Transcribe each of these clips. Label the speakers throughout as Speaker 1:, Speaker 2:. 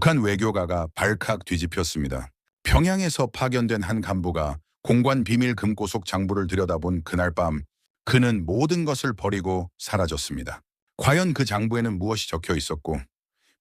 Speaker 1: 북한 외교가가 발칵 뒤집혔습니다. 평양에서 파견된 한 간부가 공관 비밀 금고속 장부를 들여다본 그날 밤 그는 모든 것을 버리고 사라졌습니다. 과연 그 장부에는 무엇이 적혀 있었고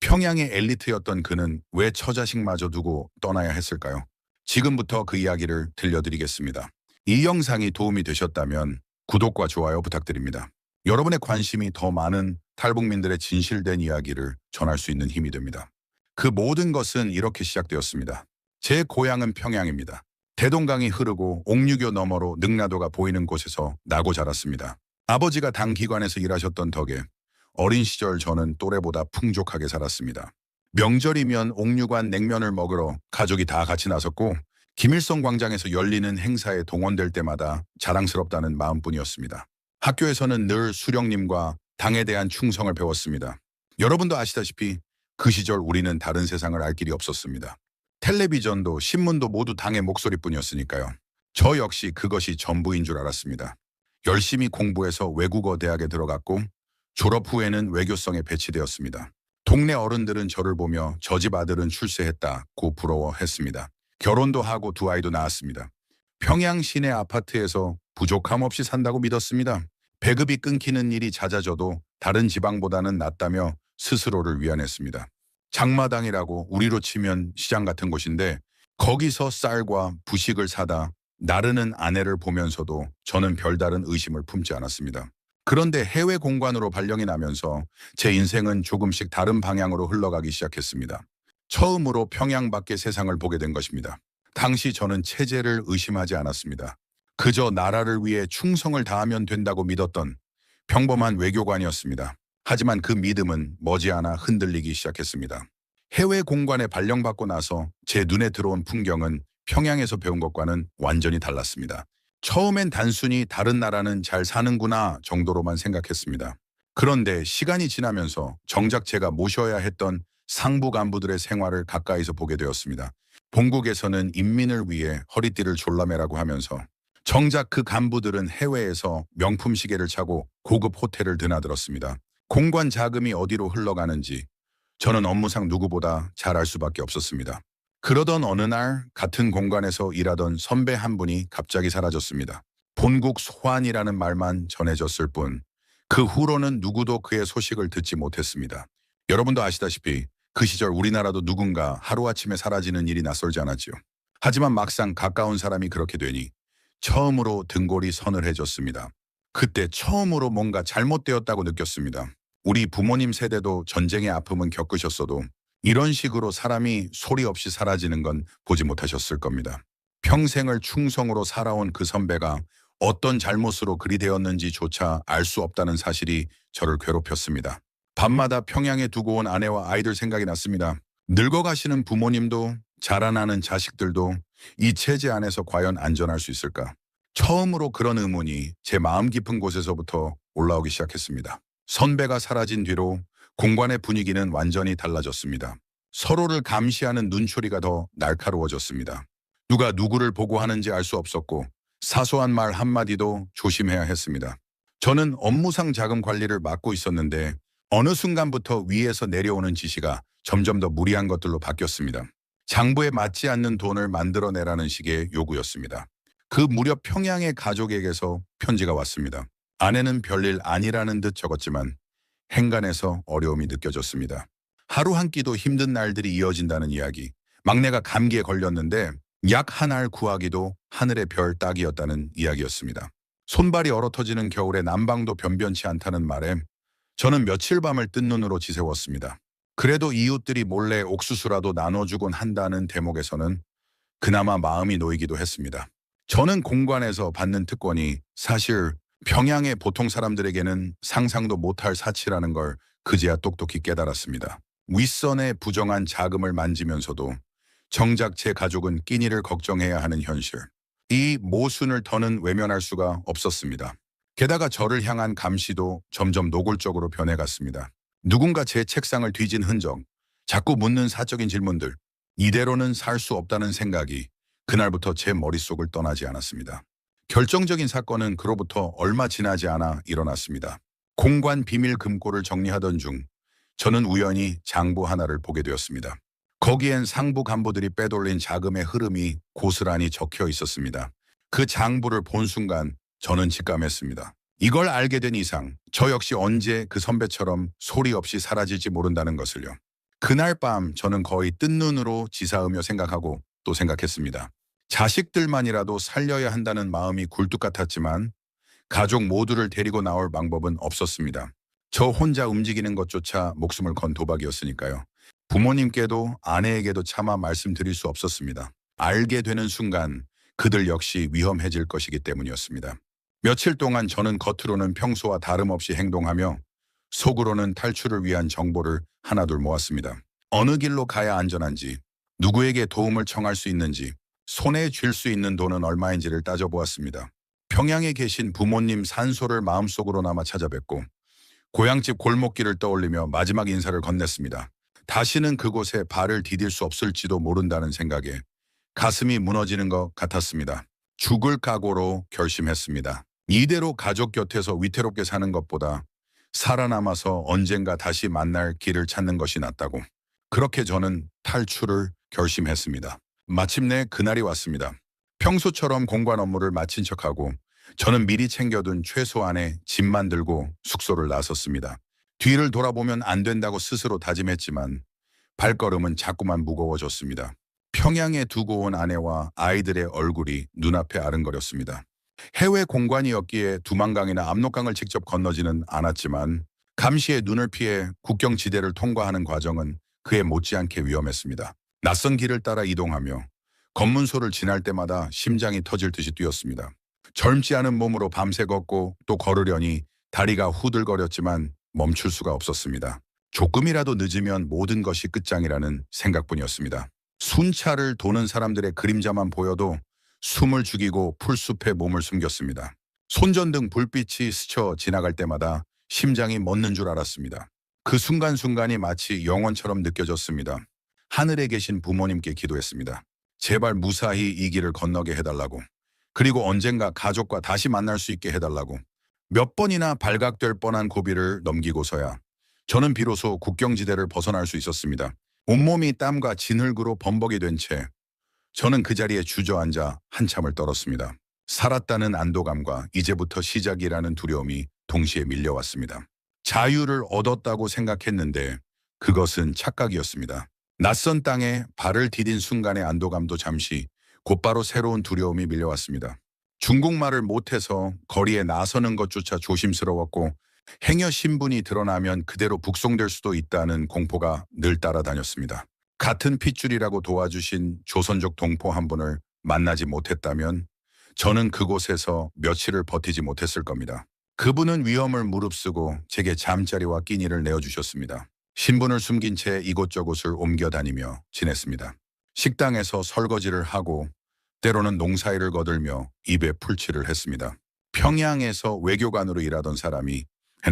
Speaker 1: 평양의 엘리트였던 그는 왜 처자식마저 두고 떠나야 했을까요? 지금부터 그 이야기를 들려드리겠습니다. 이 영상이 도움이 되셨다면 구독과 좋아요 부탁드립니다. 여러분의 관심이 더 많은 탈북민들의 진실된 이야기를 전할 수 있는 힘이 됩니다. 그 모든 것은 이렇게 시작되었습니다. 제 고향은 평양입니다. 대동강이 흐르고 옥류교 너머로 능라도가 보이는 곳에서 나고 자랐습니다. 아버지가 당 기관에서 일하셨던 덕에 어린 시절 저는 또래보다 풍족하게 살았습니다. 명절이면 옥류관 냉면을 먹으러 가족이 다 같이 나섰고 김일성 광장에서 열리는 행사에 동원될 때마다 자랑스럽다는 마음뿐이었습니다. 학교에서는 늘 수령님과 당에 대한 충성을 배웠습니다. 여러분도 아시다시피 그 시절 우리는 다른 세상을 알 길이 없었습니다. 텔레비전도 신문도 모두 당의 목소리뿐이었으니까요. 저 역시 그것이 전부인 줄 알았습니다. 열심히 공부해서 외국어 대학에 들어갔고 졸업 후에는 외교성에 배치되었습니다. 동네 어른들은 저를 보며 저 집 아들은 출세했다고 부러워했습니다. 결혼도 하고 두 아이도 낳았습니다. 평양 시내 아파트에서 부족함 없이 산다고 믿었습니다. 배급이 끊기는 일이 잦아져도 다른 지방보다는 낫다며 스스로를 위안했습니다. 장마당이라고 우리로 치면 시장 같은 곳인데 거기서 쌀과 부식을 사다 나르는 아내를 보면서도 저는 별다른 의심을 품지 않았습니다. 그런데 해외 공관으로 발령이 나면서 제 인생은 조금씩 다른 방향으로 흘러가기 시작했습니다. 처음으로 평양 밖의 세상을 보게 된 것입니다. 당시 저는 체제를 의심하지 않았습니다. 그저 나라를 위해 충성을 다하면 된다고 믿었던 평범한 외교관이었습니다. 하지만 그 믿음은 머지않아 흔들리기 시작했습니다. 해외 공관에 발령받고 나서 제 눈에 들어온 풍경은 평양에서 배운 것과는 완전히 달랐습니다. 처음엔 단순히 다른 나라는 잘 사는구나 정도로만 생각했습니다. 그런데 시간이 지나면서 정작 제가 모셔야 했던 상부 간부들의 생활을 가까이서 보게 되었습니다. 본국에서는 인민을 위해 허리띠를 졸라매라고 하면서 정작 그 간부들은 해외에서 명품 시계를 차고 고급 호텔을 드나들었습니다. 공관 자금이 어디로 흘러가는지 저는 업무상 누구보다 잘 알 수밖에 없었습니다. 그러던 어느 날 같은 공관에서 일하던 선배 한 분이 갑자기 사라졌습니다. 본국 소환이라는 말만 전해졌을 뿐 그 후로는 누구도 그의 소식을 듣지 못했습니다. 여러분도 아시다시피 그 시절 우리나라도 누군가 하루아침에 사라지는 일이 낯설지 않았지요. 하지만 막상 가까운 사람이 그렇게 되니 처음으로 등골이 서늘해졌습니다. 그때 처음으로 뭔가 잘못되었다고 느꼈습니다. 우리 부모님 세대도 전쟁의 아픔은 겪으셨어도 이런 식으로 사람이 소리 없이 사라지는 건 보지 못하셨을 겁니다. 평생을 충성으로 살아온 그 선배가 어떤 잘못으로 그리 되었는지조차 알 수 없다는 사실이 저를 괴롭혔습니다. 밤마다 평양에 두고 온 아내와 아이들 생각이 났습니다. 늙어가시는 부모님도 자라나는 자식들도 이 체제 안에서 과연 안전할 수 있을까? 처음으로 그런 의문이 제 마음 깊은 곳에서부터 올라오기 시작했습니다. 선배가 사라진 뒤로 공관의 분위기는 완전히 달라졌습니다. 서로를 감시하는 눈초리가 더 날카로워졌습니다. 누가 누구를 보고 하는지 알 수 없었고 사소한 말 한마디도 조심해야 했습니다. 저는 업무상 자금 관리를 맡고 있었는데 어느 순간부터 위에서 내려오는 지시가 점점 더 무리한 것들로 바뀌었습니다. 장부에 맞지 않는 돈을 만들어내라는 식의 요구였습니다. 그 무렵 평양의 가족에게서 편지가 왔습니다. 아내는 별일 아니라는 듯 적었지만 행간에서 어려움이 느껴졌습니다. 하루 한 끼도 힘든 날들이 이어진다는 이야기. 막내가 감기에 걸렸는데 약 한 알 구하기도 하늘의 별 따기였다는 이야기였습니다. 손발이 얼어터지는 겨울에 난방도 변변치 않다는 말에 저는 며칠 밤을 뜬 눈으로 지새웠습니다. 그래도 이웃들이 몰래 옥수수라도 나눠주곤 한다는 대목에서는 그나마 마음이 놓이기도 했습니다. 저는 공관에서 받는 특권이 사실 평양의 보통 사람들에게는 상상도 못할 사치라는 걸 그제야 똑똑히 깨달았습니다. 윗선의 부정한 자금을 만지면서도 정작 제 가족은 끼니를 걱정해야 하는 현실. 이 모순을 더는 외면할 수가 없었습니다. 게다가 저를 향한 감시도 점점 노골적으로 변해갔습니다. 누군가 제 책상을 뒤진 흔적, 자꾸 묻는 사적인 질문들, 이대로는 살 수 없다는 생각이 그날부터 제 머릿속을 떠나지 않았습니다. 결정적인 사건은 그로부터 얼마 지나지 않아 일어났습니다. 공관 비밀 금고를 정리하던 중 저는 우연히 장부 하나를 보게 되었습니다. 거기엔 상부 간부들이 빼돌린 자금의 흐름이 고스란히 적혀 있었습니다. 그 장부를 본 순간 저는 직감했습니다. 이걸 알게 된 이상 저 역시 언제 그 선배처럼 소리 없이 사라질지 모른다는 것을요. 그날 밤 저는 거의 뜬 눈으로 지사으며 생각하고 또 생각했습니다. 자식들만이라도 살려야 한다는 마음이 굴뚝 같았지만 가족 모두를 데리고 나올 방법은 없었습니다. 저 혼자 움직이는 것조차 목숨을 건 도박이었으니까요. 부모님께도 아내에게도 차마 말씀드릴 수 없었습니다. 알게 되는 순간 그들 역시 위험해질 것이기 때문이었습니다. 며칠 동안 저는 겉으로는 평소와 다름없이 행동하며 속으로는 탈출을 위한 정보를 하나둘 모았습니다. 어느 길로 가야 안전한지, 누구에게 도움을 청할 수 있는지, 손에 쥘 수 있는 돈은 얼마인지를 따져보았습니다. 평양에 계신 부모님 산소를 마음속으로나마 찾아뵙고 고향집 골목길을 떠올리며 마지막 인사를 건넸습니다. 다시는 그곳에 발을 디딜 수 없을지도 모른다는 생각에 가슴이 무너지는 것 같았습니다. 죽을 각오로 결심했습니다. 이대로 가족 곁에서 위태롭게 사는 것보다 살아남아서 언젠가 다시 만날 길을 찾는 것이 낫다고. 그렇게 저는 탈출을 결심했습니다. 마침내 그날이 왔습니다. 평소처럼 공관 업무를 마친 척하고 저는 미리 챙겨둔 최소한의 짐만 들고 숙소를 나섰습니다. 뒤를 돌아보면 안 된다고 스스로 다짐했지만 발걸음은 자꾸만 무거워졌습니다. 평양에 두고 온 아내와 아이들의 얼굴이 눈앞에 아른거렸습니다. 해외 공관이었기에 두만강이나 압록강을 직접 건너지는 않았지만 감시의 눈을 피해 국경지대를 통과하는 과정은 그에 못지않게 위험했습니다. 낯선 길을 따라 이동하며 검문소를 지날 때마다 심장이 터질 듯이 뛰었습니다. 젊지 않은 몸으로 밤새 걷고 또 걸으려니 다리가 후들거렸지만 멈출 수가 없었습니다. 조금이라도 늦으면 모든 것이 끝장이라는 생각뿐이었습니다. 순찰을 도는 사람들의 그림자만 보여도 숨을 죽이고 풀숲에 몸을 숨겼습니다. 손전등 불빛이 스쳐 지나갈 때마다 심장이 멎는 줄 알았습니다. 그 순간순간이 마치 영원처럼 느껴졌습니다. 하늘에 계신 부모님께 기도했습니다. 제발 무사히 이 길을 건너게 해달라고. 그리고 언젠가 가족과 다시 만날 수 있게 해달라고. 몇 번이나 발각될 뻔한 고비를 넘기고서야 저는 비로소 국경지대를 벗어날 수 있었습니다. 온몸이 땀과 진흙으로 범벅이 된 채 저는 그 자리에 주저앉아 한참을 떨었습니다. 살았다는 안도감과 이제부터 시작이라는 두려움이 동시에 밀려왔습니다. 자유를 얻었다고 생각했는데 그것은 착각이었습니다. 낯선 땅에 발을 디딘 순간의 안도감도 잠시 곧바로 새로운 두려움이 밀려왔습니다. 중국말을 못해서 거리에 나서는 것조차 조심스러웠고 행여 신분이 드러나면 그대로 북송될 수도 있다는 공포가 늘 따라다녔습니다. 같은 핏줄이라고 도와주신 조선족 동포 한 분을 만나지 못했다면 저는 그곳에서 며칠을 버티지 못했을 겁니다. 그분은 위험을 무릅쓰고 제게 잠자리와 끼니를 내어주셨습니다. 신분을 숨긴 채 이곳저곳을 옮겨 다니며 지냈습니다. 식당에서 설거지를 하고 때로는 농사일을 거들며 입에 풀칠을 했습니다. 평양에서 외교관으로 일하던 사람이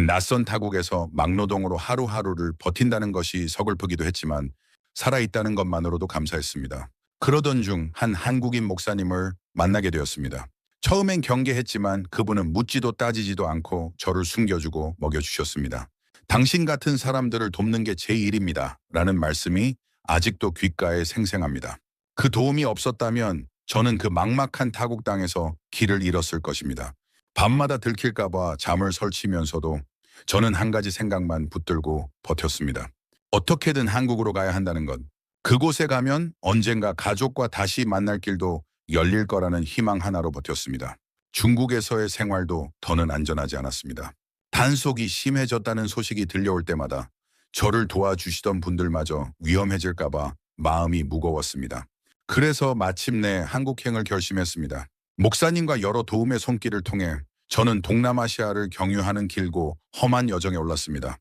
Speaker 1: 낯선 타국에서 막노동으로 하루하루를 버틴다는 것이 서글프기도 했지만 살아있다는 것만으로도 감사했습니다. 그러던 중 한 한국인 목사님을 만나게 되었습니다. 처음엔 경계했지만 그분은 묻지도 따지지도 않고 저를 숨겨주고 먹여주셨습니다. 당신 같은 사람들을 돕는 게 제 일입니다. 라는 말씀이 아직도 귓가에 생생합니다. 그 도움이 없었다면 저는 그 막막한 타국 땅에서 길을 잃었을 것입니다. 밤마다 들킬까봐 잠을 설치면서도 저는 한 가지 생각만 붙들고 버텼습니다. 어떻게든 한국으로 가야 한다는 것. 그곳에 가면 언젠가 가족과 다시 만날 길도 열릴 거라는 희망 하나로 버텼습니다. 중국에서의 생활도 더는 안전하지 않았습니다. 단속이 심해졌다는 소식이 들려올 때마다 저를 도와주시던 분들마저 위험해질까봐 마음이 무거웠습니다. 그래서 마침내 한국행을 결심했습니다. 목사님과 여러 도움의 손길을 통해 저는 동남아시아를 경유하는 길고 험한 여정에 올랐습니다.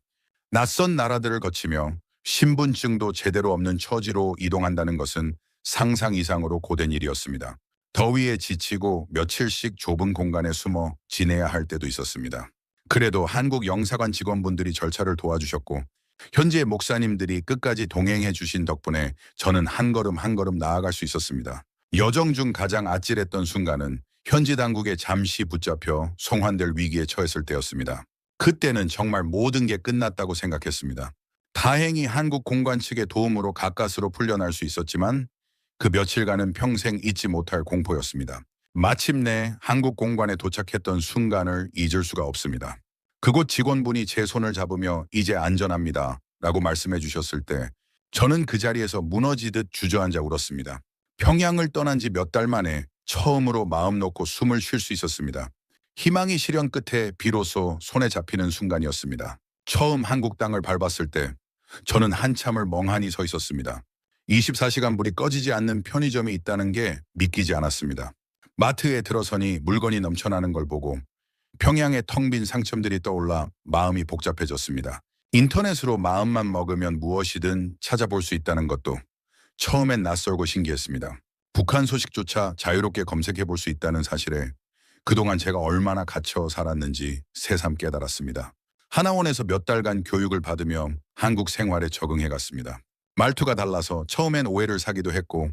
Speaker 1: 낯선 나라들을 거치며 신분증도 제대로 없는 처지로 이동한다는 것은 상상 이상으로 고된 일이었습니다. 더위에 지치고 며칠씩 좁은 공간에 숨어 지내야 할 때도 있었습니다. 그래도 한국 영사관 직원분들이 절차를 도와주셨고 현지의 목사님들이 끝까지 동행해 주신 덕분에 저는 한 걸음 한 걸음 나아갈 수 있었습니다. 여정 중 가장 아찔했던 순간은 현지 당국에 잠시 붙잡혀 송환될 위기에 처했을 때였습니다. 그때는 정말 모든 게 끝났다고 생각했습니다. 다행히 한국 공관 측의 도움으로 가까스로 풀려날 수 있었지만 그 며칠간은 평생 잊지 못할 공포였습니다. 마침내 한국 공관에 도착했던 순간을 잊을 수가 없습니다. 그곳 직원분이 제 손을 잡으며 이제 안전합니다 라고 말씀해 주셨을 때 저는 그 자리에서 무너지듯 주저앉아 울었습니다. 평양을 떠난 지 몇 달 만에 처음으로 마음 놓고 숨을 쉴 수 있었습니다. 희망이 실현 끝에 비로소 손에 잡히는 순간이었습니다. 처음 한국 땅을 밟았을 때 저는 한참을 멍하니 서 있었습니다. 24시간 불이 꺼지지 않는 편의점이 있다는 게 믿기지 않았습니다. 마트에 들어서니 물건이 넘쳐나는 걸 보고 평양의 텅 빈 상점들이 떠올라 마음이 복잡해졌습니다. 인터넷으로 마음만 먹으면 무엇이든 찾아볼 수 있다는 것도 처음엔 낯설고 신기했습니다. 북한 소식조차 자유롭게 검색해 볼 수 있다는 사실에 그동안 제가 얼마나 갇혀 살았는지 새삼 깨달았습니다. 하나원에서 몇 달간 교육을 받으며 한국 생활에 적응해 갔습니다. 말투가 달라서 처음엔 오해를 사기도 했고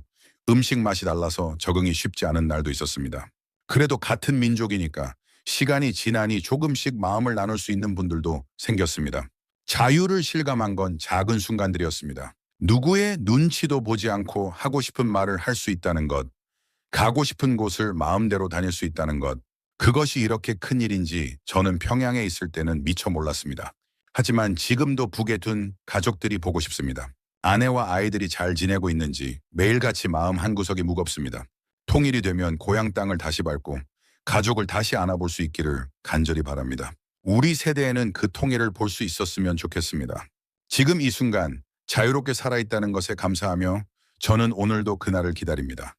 Speaker 1: 음식 맛이 달라서 적응이 쉽지 않은 날도 있었습니다. 그래도 같은 민족이니까 시간이 지나니 조금씩 마음을 나눌 수 있는 분들도 생겼습니다. 자유를 실감한 건 작은 순간들이었습니다. 누구의 눈치도 보지 않고 하고 싶은 말을 할 수 있다는 것, 가고 싶은 곳을 마음대로 다닐 수 있다는 것, 그것이 이렇게 큰 일인지 저는 평양에 있을 때는 미처 몰랐습니다. 하지만 지금도 북에 둔 가족들이 보고 싶습니다. 아내와 아이들이 잘 지내고 있는지 매일같이 마음 한구석이 무겁습니다. 통일이 되면 고향 땅을 다시 밟고 가족을 다시 안아볼 수 있기를 간절히 바랍니다. 우리 세대에는 그 통일을 볼 수 있었으면 좋겠습니다. 지금 이 순간 자유롭게 살아있다는 것에 감사하며 저는 오늘도 그날을 기다립니다.